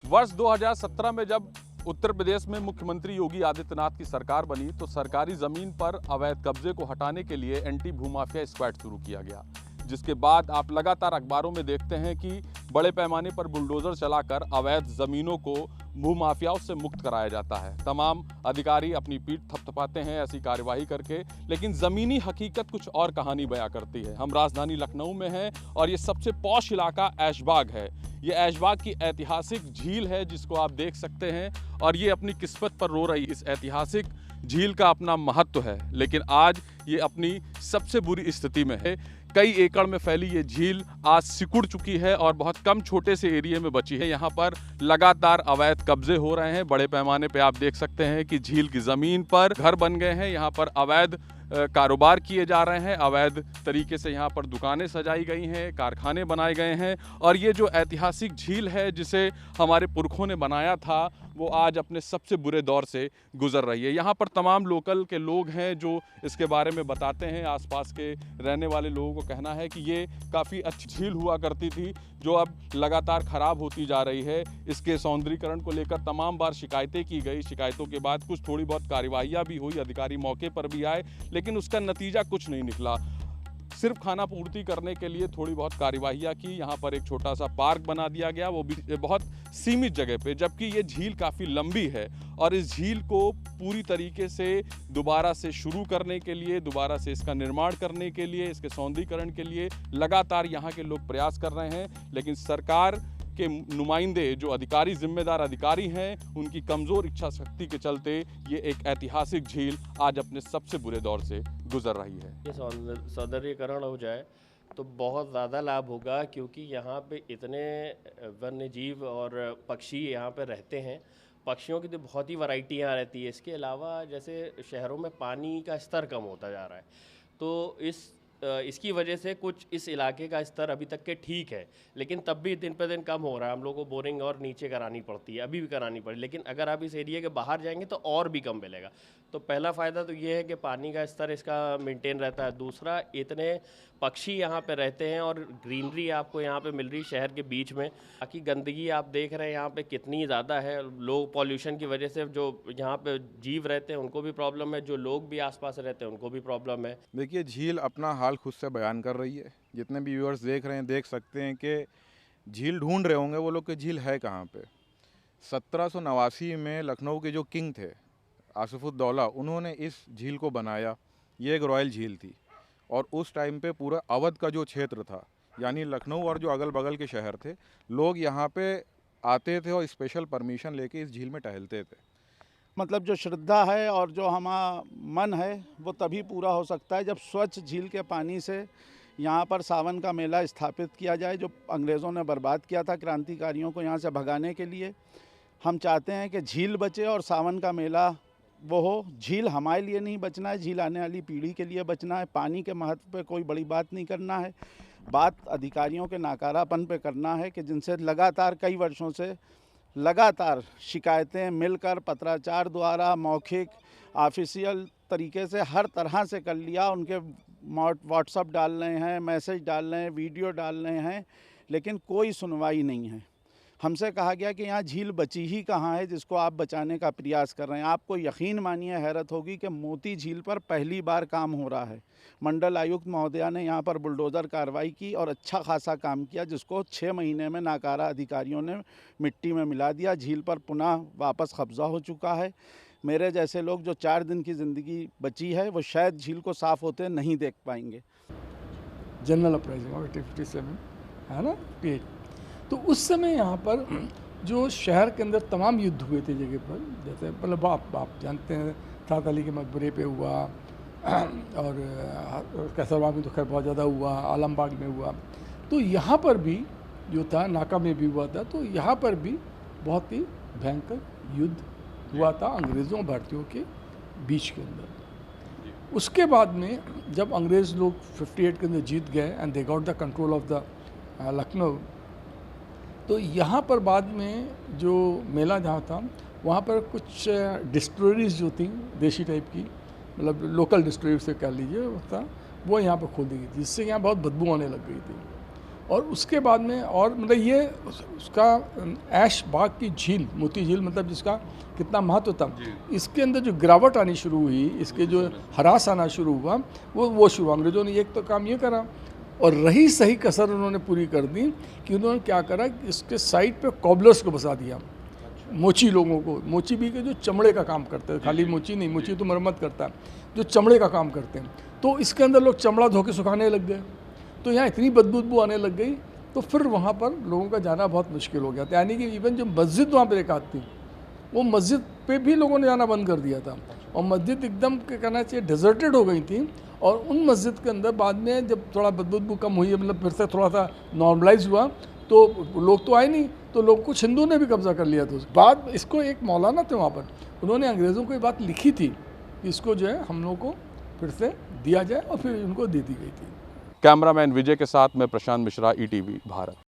वर्ष 2017 में जब उत्तर प्रदेश में मुख्यमंत्री योगी आदित्यनाथ की सरकार बनी तो सरकारी जमीन पर अवैध कब्जे को हटाने के लिए एंटी भूमाफिया स्क्वाड शुरू किया गया, जिसके बाद आप लगातार अखबारों में देखते हैं कि बड़े पैमाने पर बुलडोजर चलाकर अवैध जमीनों को भूमाफियाओं से मुक्त कराया जाता है। तमाम अधिकारी अपनी पीठ थपथपाते हैं ऐसी कार्यवाही करके, लेकिन ज़मीनी हकीकत कुछ और कहानी बयां करती है। हम राजधानी लखनऊ में हैं और ये सबसे पॉश इलाका ऐशबाग है। ये ऐशबाग की ऐतिहासिक झील है जिसको आप देख सकते हैं और ये अपनी किस्मत पर रो रही। इस ऐतिहासिक झील का अपना महत्व है, लेकिन आज ये अपनी सबसे बुरी स्थिति में है। कई एकड़ में फैली ये झील आज सिकुड़ चुकी है और बहुत कम छोटे से एरिया में बची है। यहाँ पर लगातार अवैध कब्जे हो रहे हैं। बड़े पैमाने पे आप देख सकते हैं कि झील की ज़मीन पर घर बन गए हैं। यहाँ पर अवैध कारोबार किए जा रहे हैं। अवैध तरीके से यहाँ पर दुकानें सजाई गई हैं, कारखाने बनाए गए हैं और ये जो ऐतिहासिक झील है जिसे हमारे पुरखों ने बनाया था वो आज अपने सबसे बुरे दौर से गुजर रही है। यहाँ पर तमाम लोकल के लोग हैं जो इसके बारे में बताते हैं। आसपास के रहने वाले लोगों को कहना है कि ये काफ़ी अच्छी झील हुआ करती थी जो अब लगातार ख़राब होती जा रही है। इसके सौंदर्यीकरण को लेकर तमाम बार शिकायतें की गई। शिकायतों के बाद कुछ थोड़ी बहुत कार्रवाइयाँ भी हुई, अधिकारी मौके पर भी आए, लेकिन उसका नतीजा कुछ नहीं निकला। सिर्फ खाना पूर्ति करने के लिए थोड़ी बहुत कार्यवाहियाँ की। यहाँ पर एक छोटा सा पार्क बना दिया गया, वो भी बहुत सीमित जगह पे, जबकि ये झील काफ़ी लंबी है और इस झील को पूरी तरीके से दोबारा से शुरू करने के लिए, दोबारा से इसका निर्माण करने के लिए, इसके सौंदर्यीकरण के लिए लगातार यहाँ के लोग प्रयास कर रहे हैं, लेकिन सरकार के नुमाइंदे जो अधिकारी, जिम्मेदार अधिकारी हैं, उनकी कमज़ोर इच्छा शक्ति के चलते ये एक ऐतिहासिक झील आज अपने सबसे बुरे दौर से गुजर रही है। ये सौंदर्यीकरण हो जाए तो बहुत ज़्यादा लाभ होगा, क्योंकि यहाँ पे इतने वन्य जीव और पक्षी यहाँ पे रहते हैं। पक्षियों की तो बहुत ही वैरायटी यहाँ रहती है। इसके अलावा जैसे शहरों में पानी का स्तर कम होता जा रहा है, तो इसकी वजह से कुछ इस इलाके का स्तर अभी तक के ठीक है, लेकिन तब भी दिन पर दिन कम हो रहा है। हम लोग को बोरिंग और नीचे करानी पड़ती है, अभी भी करानी पड़ी, लेकिन अगर आप इस एरिया के बाहर जाएंगे तो और भी कम मिलेगा। तो पहला फ़ायदा तो ये है कि पानी का स्तर इसका मेंटेन रहता है। दूसरा, इतने पक्षी यहाँ पे रहते हैं और ग्रीनरी आपको यहाँ पे मिल रही शहर के बीच में। बाकी गंदगी आप देख रहे हैं यहाँ पे कितनी ज़्यादा है। लोग पॉल्यूशन की वजह से जो यहाँ पे जीव रहते हैं उनको भी प्रॉब्लम है, जो लोग भी आसपास रहते हैं उनको भी प्रॉब्लम है। देखिए, झील अपना हाल खुद से बयान कर रही है। जितने भी व्यूअर्स देख रहे हैं देख सकते हैं कि झील ढूंढ रहे होंगे वो लोग कि झील है कहाँ पे। 1789 में लखनऊ के जो किंग थे आसिफुद्दौला, उन्होंने इस झील को बनाया। ये एक रॉयल झील थी और उस टाइम पे पूरा अवध का जो क्षेत्र था, यानी लखनऊ और जो अगल बगल के शहर थे, लोग यहाँ पे आते थे और स्पेशल परमिशन लेके इस झील में टहलते थे। मतलब जो श्रद्धा है और जो हमारा मन है वो तभी पूरा हो सकता है जब स्वच्छ झील के पानी से यहाँ पर सावन का मेला स्थापित किया जाए, जो अंग्रेज़ों ने बर्बाद किया था क्रांतिकारियों को यहाँ से भगाने के लिए। हम चाहते हैं कि झील बचे और सावन का मेला वो हो। झील हमारे लिए नहीं बचना है, झील आने वाली पीढ़ी के लिए बचना है। पानी के महत्व पे कोई बड़ी बात नहीं करना है, बात अधिकारियों के नाकारापन पे करना है कि जिनसे लगातार कई वर्षों से लगातार शिकायतें मिलकर पत्राचार द्वारा, मौखिक, ऑफिशियल तरीके से हर तरह से कर लिया। उनके व्हाट्सअप डाल रहे हैं, मैसेज डाल रहे हैं, वीडियो डाल रहे हैं, लेकिन कोई सुनवाई नहीं है। हमसे कहा गया कि यहाँ झील बची ही कहाँ है जिसको आप बचाने का प्रयास कर रहे हैं। आपको यकीन मानिए, हैरत होगी कि मोती झील पर पहली बार काम हो रहा है। मंडल आयुक्त महोदया ने यहाँ पर बुलडोज़र कार्रवाई की और अच्छा खासा काम किया, जिसको 6 महीने में नाकारा अधिकारियों ने मिट्टी में मिला दिया। झील पर पुनः वापस कब्जा हो चुका है। मेरे जैसे लोग जो 4 दिन की ज़िंदगी बची है वो शायद झील को साफ़ होते नहीं देख पाएंगे। जनरल अपराइजिंग 1857 है ना, तो उस समय यहाँ पर जो शहर के अंदर तमाम युद्ध हुए थे जगह पर, जैसे मतलब आप जानते हैं सात अली के मकबरे पे हुआ और कैसरबाग में तो खैर बहुत ज़्यादा हुआ, आलमबाग में हुआ। तो यहाँ पर भी जो था, नाका में भी हुआ था, तो यहाँ पर भी बहुत ही भयंकर युद्ध हुआ था अंग्रेज़ों भारतीयों के बीच के अंदर। उसके बाद में जब अंग्रेज़ लोग 58 के अंदर जीत गए and they got the control of the Lucknow, तो यहाँ पर बाद में जो मेला जहाँ था वहाँ पर कुछ डिस्टिलरीज जो थी देशी टाइप की, मतलब लोकल डिस्टिलरी से कह लीजिए, वो था, वो यहाँ पर खोल दी गई थी, जिससे यहाँ बहुत बदबू आने लग गई थी। और उसके बाद में और मतलब ये उसका ऐश बाग की झील, मोती झील मतलब जिसका कितना महत्व था, इसके अंदर जो गिरावट आनी शुरू हुई, इसके जो हरास आना शुरू हुआ, वो शुरू, अंग्रेज़ों ने एक तो काम ये करा, और रही सही कसर उन्होंने पूरी कर दी कि उन्होंने क्या करा, इसके साइड पे कॉबलर्स को बसा दिया, मोची लोगों को, मोची भी के जो चमड़े का काम करते हैं, खाली मोची नहीं, मोची तो मरम्मत करता है, जो चमड़े का काम करते हैं, तो इसके अंदर लोग चमड़ा धो के सुखाने लग गए, तो यहाँ इतनी बदबू आने लग गई, तो फिर वहाँ पर लोगों का जाना बहुत मुश्किल हो गया था। यानी कि इवन जो मस्जिद वहाँ पर एक आती थी, वो मस्जिद पे भी लोगों ने जाना बंद कर दिया था, और मस्जिद एकदम कहना चाहिए डिजर्टेड हो गई थी। और उन मस्जिद के अंदर बाद में जब थोड़ा बदबू कम हुई, मतलब फिर से थोड़ा सा नॉर्मलाइज हुआ, तो लोग तो आए नहीं, तो लोग कुछ हिंदुओं ने भी कब्जा कर लिया था। उस बाद इसको एक मौलाना थे वहाँ पर, उन्होंने अंग्रेज़ों को ये बात लिखी थी कि इसको जो है हम लोगों को फिर से दिया जाए, और फिर उनको दे दी गई थी। कैमरामैन विजय के साथ मैं प्रशांत मिश्रा, ETV भारत।